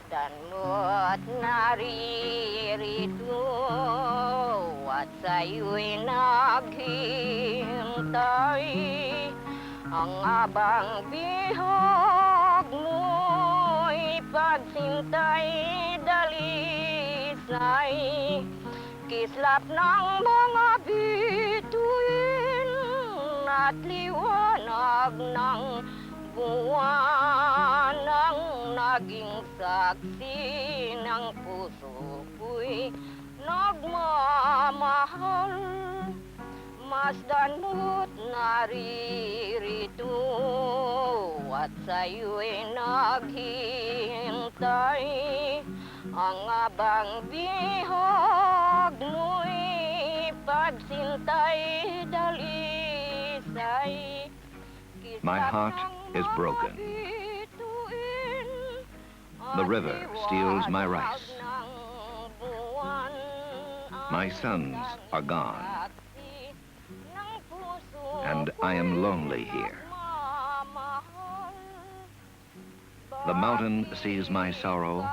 Masdan mo't naririto at sa'yo'y naghihintay. Ang abang bihag mo'y pagsintay dalisay. Kislap ng mga bituin at liwanag ng buwan ang naging saksi ng puso ko'y nagmamahal. Masdan mo't naririto at sa'yo'y naghihintay. Ang abang bihag mo'y pagsintay dalisay. My heart is broken. The river steals my rice. My sons are gone. And I am lonely here. The mountain sees my sorrow.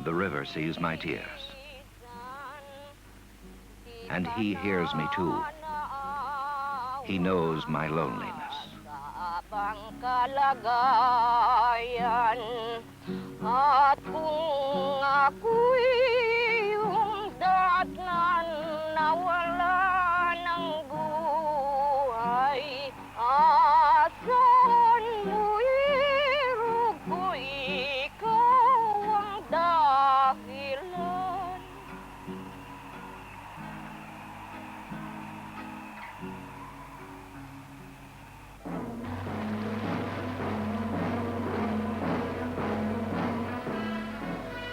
The river sees my tears. And he hears me too. He knows my loneliness. At kung ako'y humdatnan na wala ng buhay, asan mo'y irog ko, ikaw ang dahilan.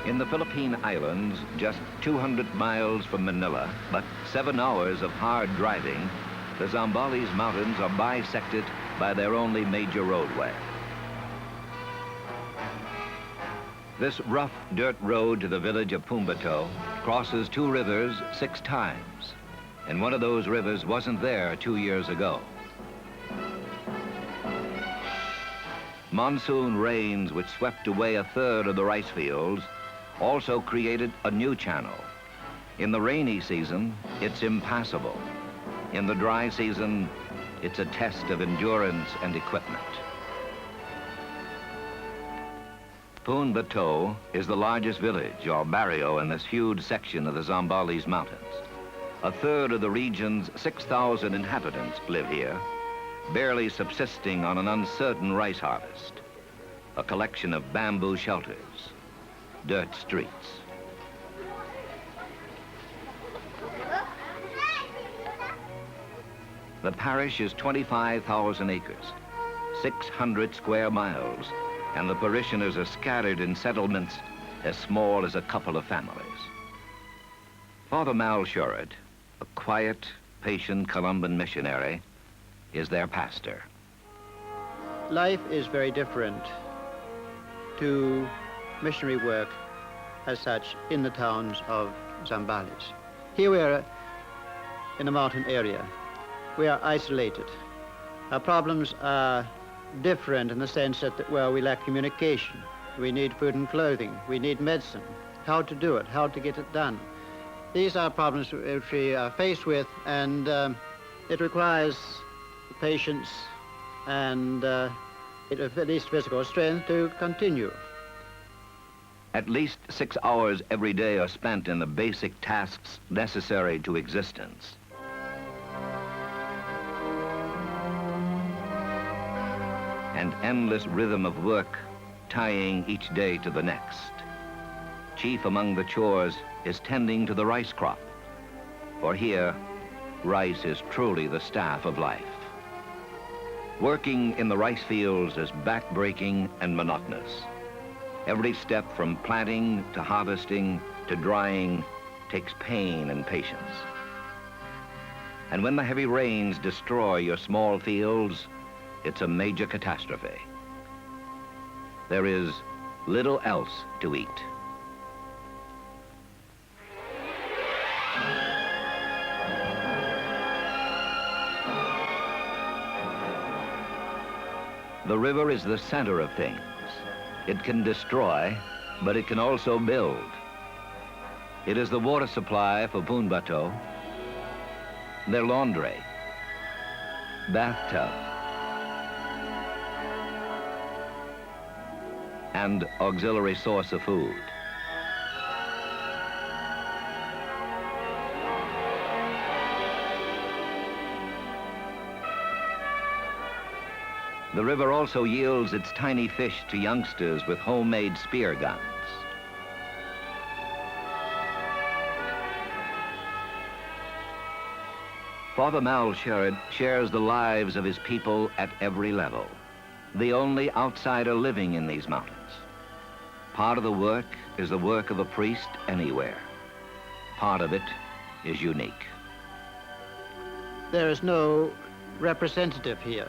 In the Philippine Islands, just 200 miles from Manila, but 7 hours of hard driving, the Zambales Mountains are bisected by their only major roadway. This rough dirt road to the village of Pumbato crosses 2 rivers 6 times, and one of those rivers wasn't there 2 years ago. Monsoon rains, which swept away a third of the rice fields, also created a new channel. In the rainy season, it's impassable. In the dry season, it's a test of endurance and equipment. Pumbato is the largest village or barrio in this huge section of the Zambales Mountains. A third of the region's 6,000 inhabitants live here, barely subsisting on an uncertain rice harvest, a collection of bamboo shelters, dirt streets. The parish is 25,000 acres, 600 square miles, and the parishioners are scattered in settlements as small as a couple of families. Father Malcolm Sherrard, a quiet, patient Columban missionary, is their pastor. Life is very different to missionary work as such in the towns of Zambales. Here we are in a mountain area. We are isolated. Our problems are different in the sense that, well, we lack communication. We need food and clothing. We need medicine. How to do it, how to get it done. These are problems which we are faced with, and it requires patience and at least physical strength to continue. At least 6 hours every day are spent in the basic tasks necessary to existence. An endless rhythm of work, tying each day to the next. Chief among the chores is tending to the rice crop, for here, rice is truly the staff of life. Working in the rice fields is back-breaking and monotonous. Every step from planting to harvesting to drying takes pain and patience. And when the heavy rains destroy your small fields, it's a major catastrophe. There is little else to eat. The river is the center of things. It can destroy, but it can also build. It is the water supply for Poon Bateau, their laundry, bathtub, and auxiliary source of food. The river also yields its tiny fish to youngsters with homemade spear guns. Father Malcolm Sherrard shares the lives of his people at every level, the only outsider living in these mountains. Part of the work is the work of a priest anywhere. Part of it is unique. There is no representative here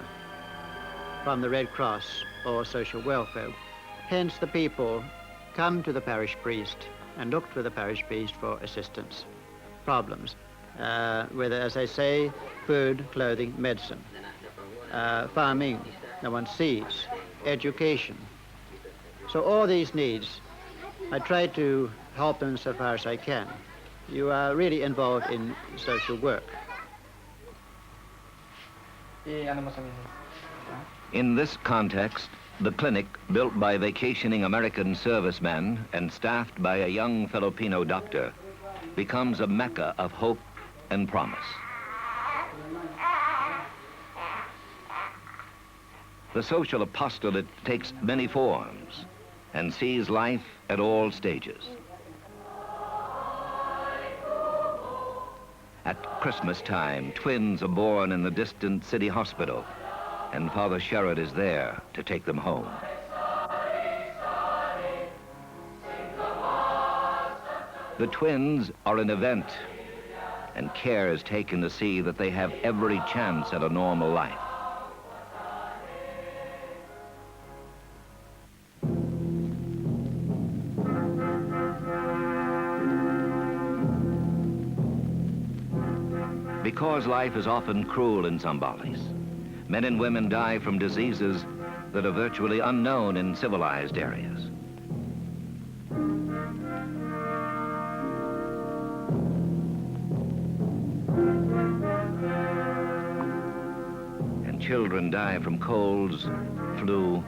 from the Red Cross or social welfare. Hence, the people come to the parish priest and look to the parish priest for assistance, problems. Whether, as I say, food, clothing, medicine, farming, no one sees, education. So all these needs, I try to help them so far as I can. You are really involved in social work. In this context, the clinic, built by vacationing American servicemen and staffed by a young Filipino doctor, becomes a mecca of hope and promise. The social apostolate takes many forms and sees life at all stages. At Christmas time, twins are born in the distant city hospital, and Father Sherrard is there to take them home. The twins are an event, and care is taken to see that they have every chance at a normal life. Because life is often cruel in Zambales, men and women die from diseases that are virtually unknown in civilized areas. And children die from colds, flu,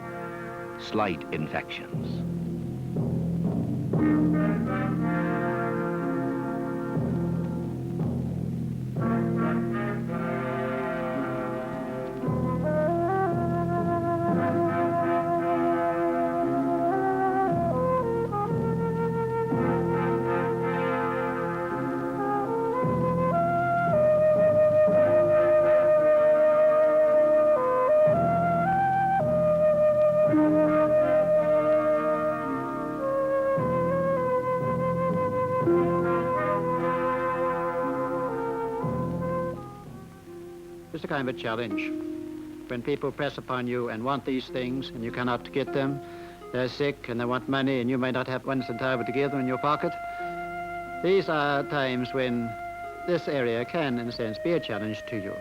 slight infections. It's a kind of a challenge. When people press upon you and want these things and you cannot get them, they're sick and they want money and you may not have 1 centavo to give them in your pocket. These are times when this area can, in a sense, be a challenge to you.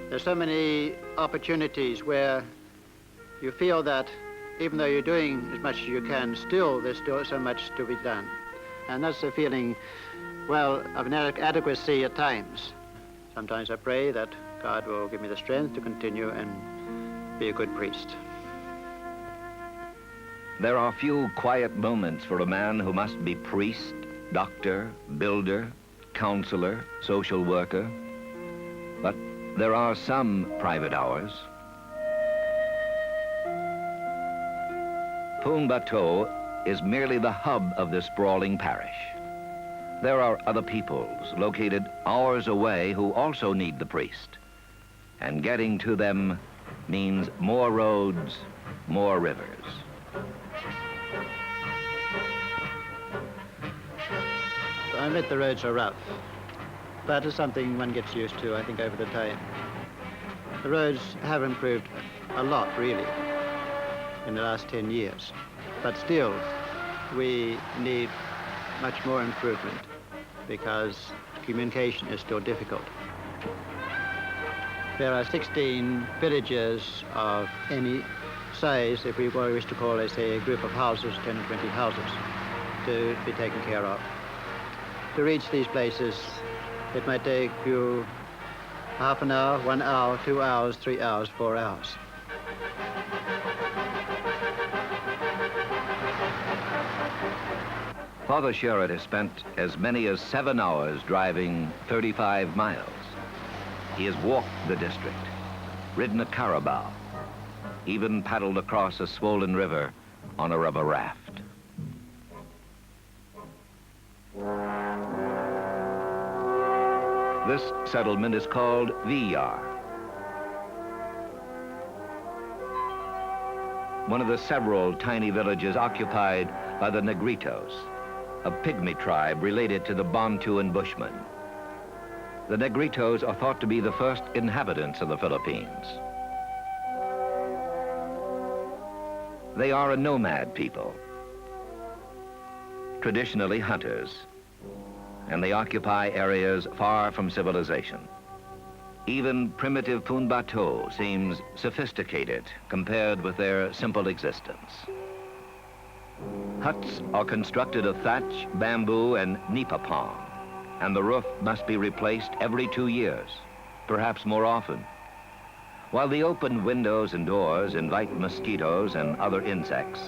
There's so many opportunities where you feel that even though you're doing as much as you can, there's still so much to be done. And that's a feeling, well, of inadequacy at times. Sometimes I pray that God will give me the strength to continue and be a good priest. There are few quiet moments for a man who must be priest, doctor, builder, counselor, social worker. But there are some private hours. Poon Bateau is merely the hub of this sprawling parish. There are other peoples located hours away who also need the priest. And getting to them means more roads, more rivers. I admit the roads are rough, but it's something one gets used to, I think, over the time. The roads have improved a lot, really, in the last 10 years. But still, we need much more improvement because communication is still difficult. There are 16 villages of any size, if we wish to call it, say, a group of houses, 10 or 20 houses, to be taken care of. To reach these places, it might take you half an hour, 1 hour, 2 hours, 3 hours, 4 hours. Father Sherrard has spent as many as 7 hours driving 35 miles. He has walked the district, ridden a carabao, even paddled across a swollen river on a rubber raft. This settlement is called Villar, one of the several tiny villages occupied by the Negritos, a pygmy tribe related to the Bantuan Bushmen. The Negritos are thought to be the first inhabitants of the Philippines. They are a nomad people, traditionally hunters, and they occupy areas far from civilization. Even primitive Punbato seems sophisticated compared with their simple existence. Huts are constructed of thatch, bamboo, and nipa palm, and the roof must be replaced every 2 years, perhaps more often. While the open windows and doors invite mosquitoes and other insects,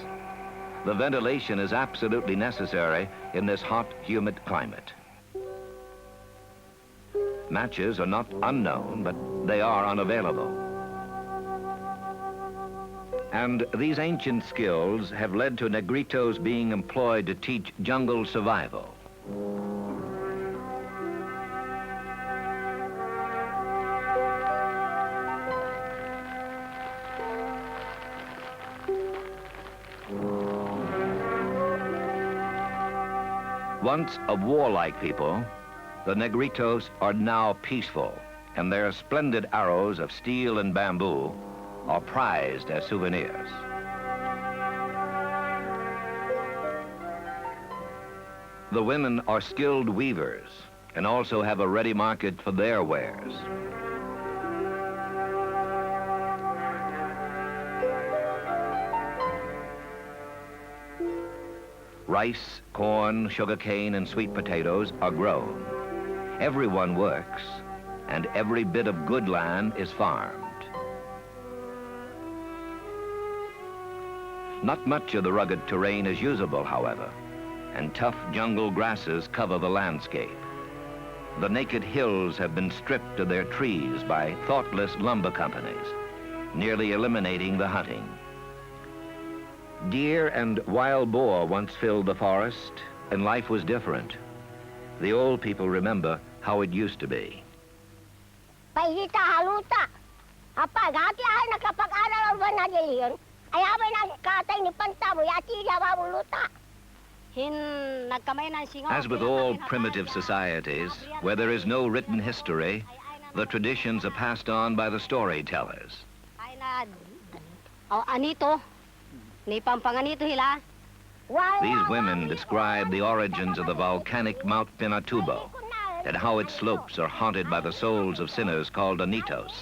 the ventilation is absolutely necessary in this hot, humid climate. Matches are not unknown, but they are unavailable. And these ancient skills have led to Negritos being employed to teach jungle survival. Once a warlike people, the Negritos are now peaceful, and their splendid arrows of steel and bamboo are prized as souvenirs. The women are skilled weavers and also have a ready market for their wares. Rice, corn, sugarcane, and sweet potatoes are grown. Everyone works, and every bit of good land is farmed. Not much of the rugged terrain is usable, however, and tough jungle grasses cover the landscape. The naked hills have been stripped of their trees by thoughtless lumber companies, nearly eliminating the hunting. Deer and wild boar once filled the forest, and life was different. The old people remember how it used to be. Paihita haluta. Apag hati ay nakapag-aral ang banadiliyon. Ay abay na katay ni Pantabo, yati yawawuluta. As with all primitive societies, where there is no written history, the traditions are passed on by the storytellers. Anito. Ni pampanganito hila. These women describe the origins of the volcanic Mount Pinatubo and how its slopes are haunted by the souls of sinners called Anitos,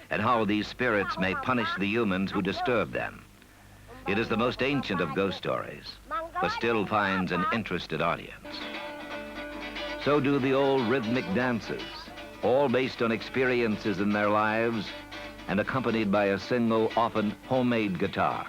and how these spirits may punish the humans who disturb them. It is the most ancient of ghost stories, but still finds an interested audience. So do the old rhythmic dances, all based on experiences in their lives and accompanied by a single, often homemade guitar.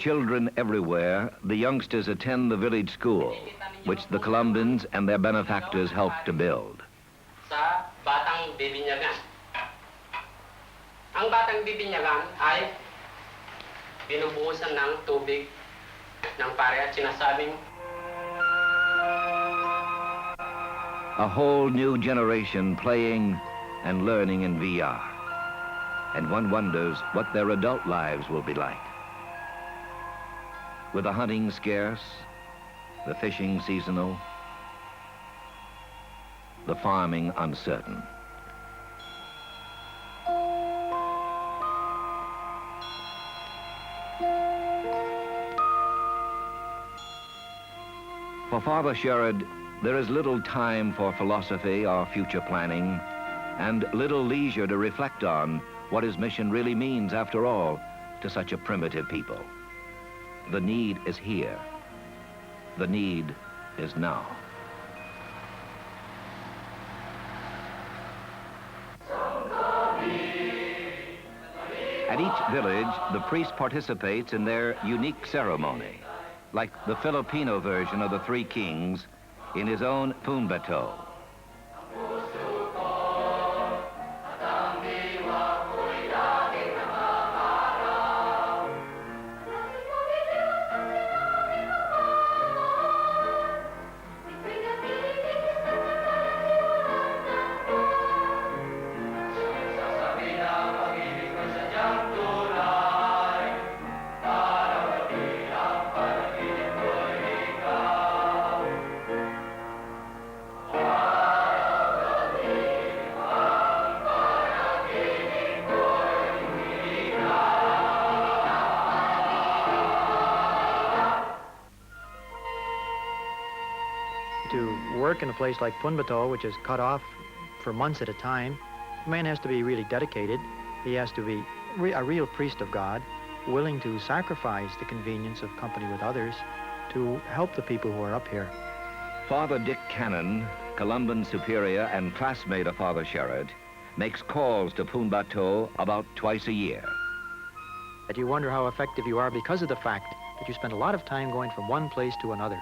children everywhere, the youngsters attend the village school, which the Columbans and their benefactors helped to build. Sa batang bibinyagan. Ang batang bibinyagan ay binubuhusan ng tubig ng pare at sinasabing A whole new generation playing and learning in VR. And one wonders what their adult lives will be like. With the hunting scarce, the fishing seasonal, the farming uncertain. For Father Sherrard, there is little time for philosophy or future planning, and little leisure to reflect on what his mission really means, after all, to such a primitive people. The need is here. The need is now. At each village, the priest participates in their unique ceremony, like the Filipino version of the Three Kings in his own Punbato. To work in a place like Punbato, which is cut off for months at a time, a man has to be really dedicated. He has to be a real priest of God, willing to sacrifice the convenience of company with others to help the people who are up here. Father Dick Cannon, Columban superior and classmate of Father Sherrard, makes calls to Punbato about twice a year. That you wonder how effective you are because of the fact that you spend a lot of time going from one place to another.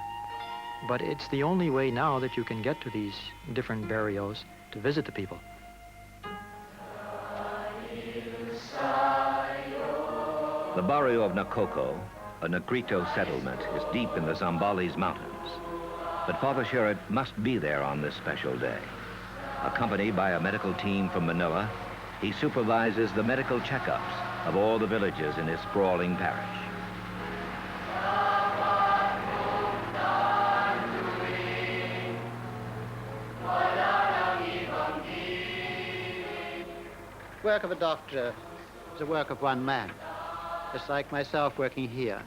But it's the only way now that you can get to these different barrios to visit the people. The barrio of Nakoko, a Negrito settlement, is deep in the Zambales mountains. But Father Sherrard must be there on this special day. Accompanied by a medical team from Manila, he supervises the medical checkups of all the villages in his sprawling parish. The work of a doctor is the work of one man. It's like myself working here.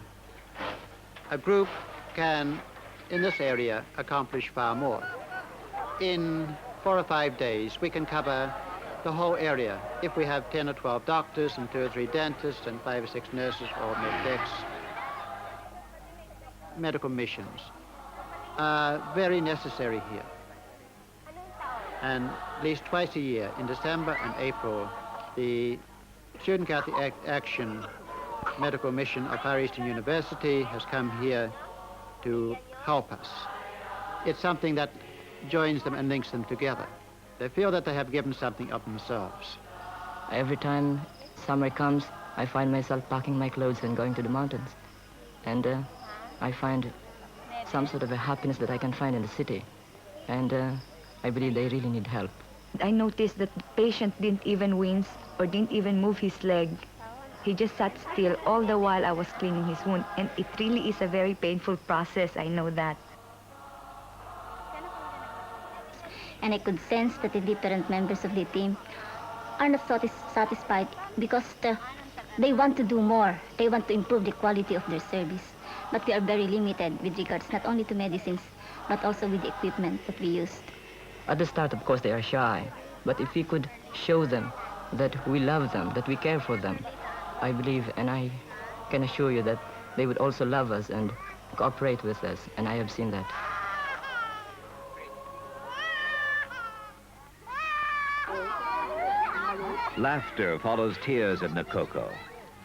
A group can, in this area, accomplish far more. In 4 or 5 days, we can cover the whole area if we have 10 or 12 doctors and 2 or 3 dentists and 5 or 6 nurses or medics. Medical missions are very necessary here. And at least twice a year, in December and April, the Student Catholic Action Medical Mission of Far Eastern University has come here to help us. It's something that joins them and links them together. They feel that they have given something of themselves. Every time summer comes, I find myself packing my clothes and going to the mountains. And I find some sort of a happiness that I can find in the city. And I believe they really need help. I noticed that the patient didn't even wince or didn't even move his leg. He just sat still all the while I was cleaning his wound. And it really is a very painful process, I know that. And I could sense that the different members of the team are not satisfied because they want to do more. They want to improve the quality of their service. But we are very limited with regards not only to medicines, but also with the equipment that we used. At the start, of course, they are shy. But if we could show them that we love them, that we care for them, I believe and I can assure you that they would also love us and cooperate with us. And I have seen that. Laughter follows tears at Nakoko.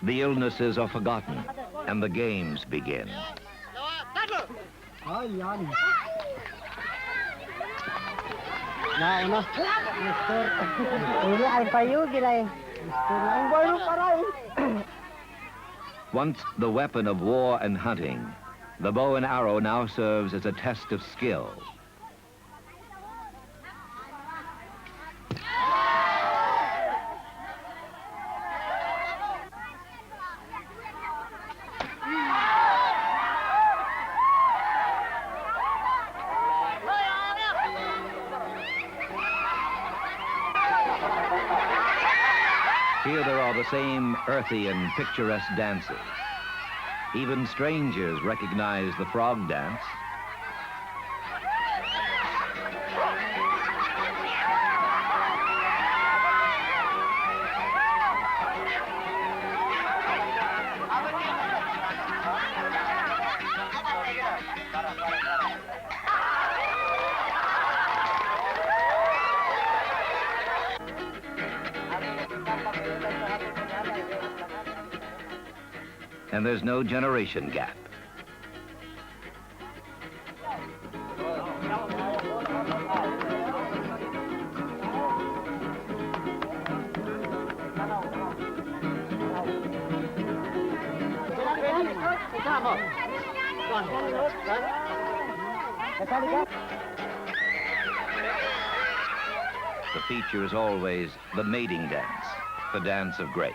The illnesses are forgotten, and the games begin. Once the weapon of war and hunting, the bow and arrow now serves as a test of skill. Here there are the same earthy and picturesque dances. Even strangers recognize the frog dance. And there's no generation gap. The feature is always the mating dance, the dance of grace.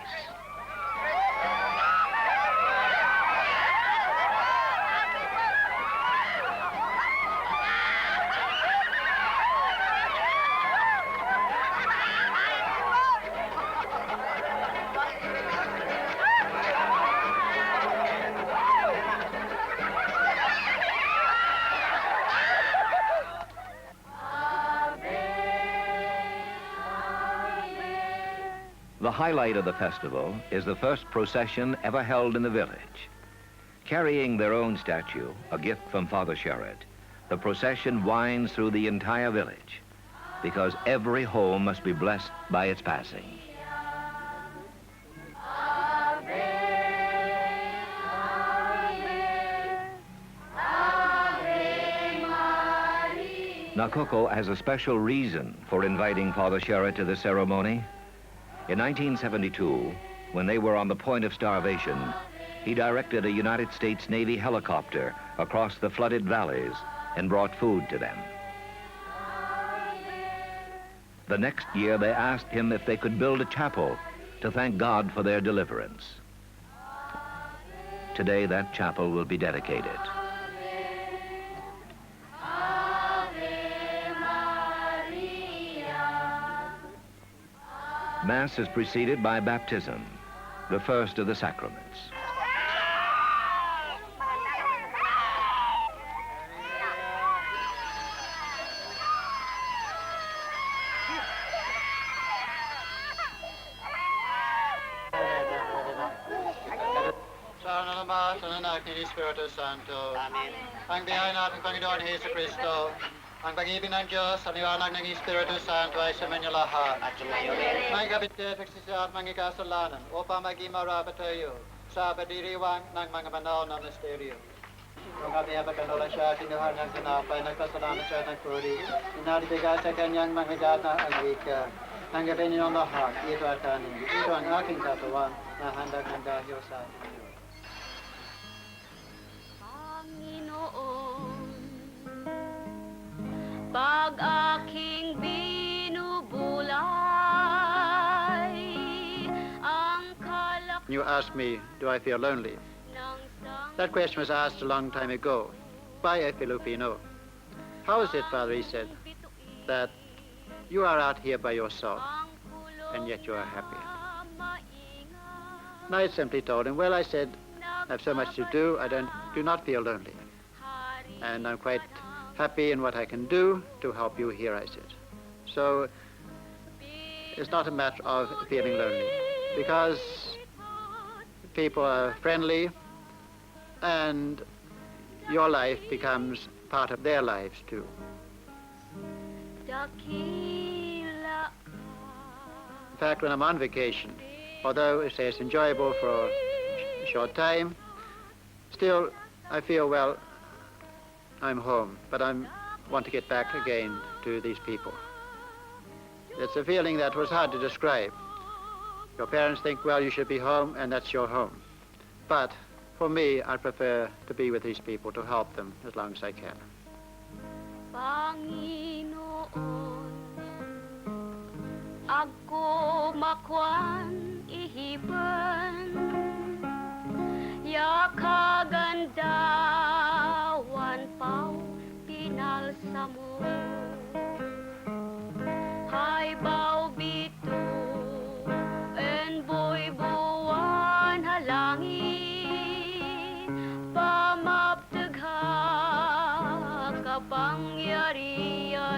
The highlight of the festival is the first procession ever held in the village. Carrying their own statue, a gift from Father Sherrard, the procession winds through the entire village because every home must be blessed by its passing. Nakoko has a special reason for inviting Father Sherrard to the ceremony. In 1972, when they were on the point of starvation, he directed a United States Navy helicopter across the flooded valleys and brought food to them. The next year, they asked him if they could build a chapel to thank God for their deliverance. Today, that chapel will be dedicated. Mass is preceded by baptism, the first of the sacraments. Spiritus Santo. Amen. Ang biyahe natin Panginoon Hesus Kristo, ang pag-ibig ng Diyos, ang liwanag ng Espiritu Santo ay sa inyo lahat. May kapitifik siya at mga kasalanan upang maging marapat tayo sa padiriwang ng mga banal na misteryo. Kung kami apagkanula siya, kinuha niyang sinapay, nagpasalamat siya ng puri, inalibigay sa kanyang mga higat na agwika. Tanggapin niyo ang lahat, ito at kanin. Ito ang aking katawan na handang ng dahil sa inyo. Pag aking binubulay ang kalak. You asked me, do I feel lonely? That question was asked a long time ago by a Filipino. How is it, Father, he said, that you are out here by yourself and yet you are happy? And I simply told him, well, I said, I have so much to do, I do not feel lonely. And I'm quite happy in what I can do to help you here, I said. So it's not a matter of feeling lonely, because people are friendly and your life becomes part of their lives too. In fact, when I'm on vacation, although it's enjoyable for a short time, still I feel, well, I'm home, but I want to get back again to these people. It's a feeling that was hard to describe. Your parents think, well, you should be home, and that's your home. But for me, I prefer to be with these people, to help them as long as I can. Panginoon, ako makwan ihiban, ya kagandawan pau pinalsa mo, hay bau bitu en boy buwan halangin, pamaptagha kapangyarihan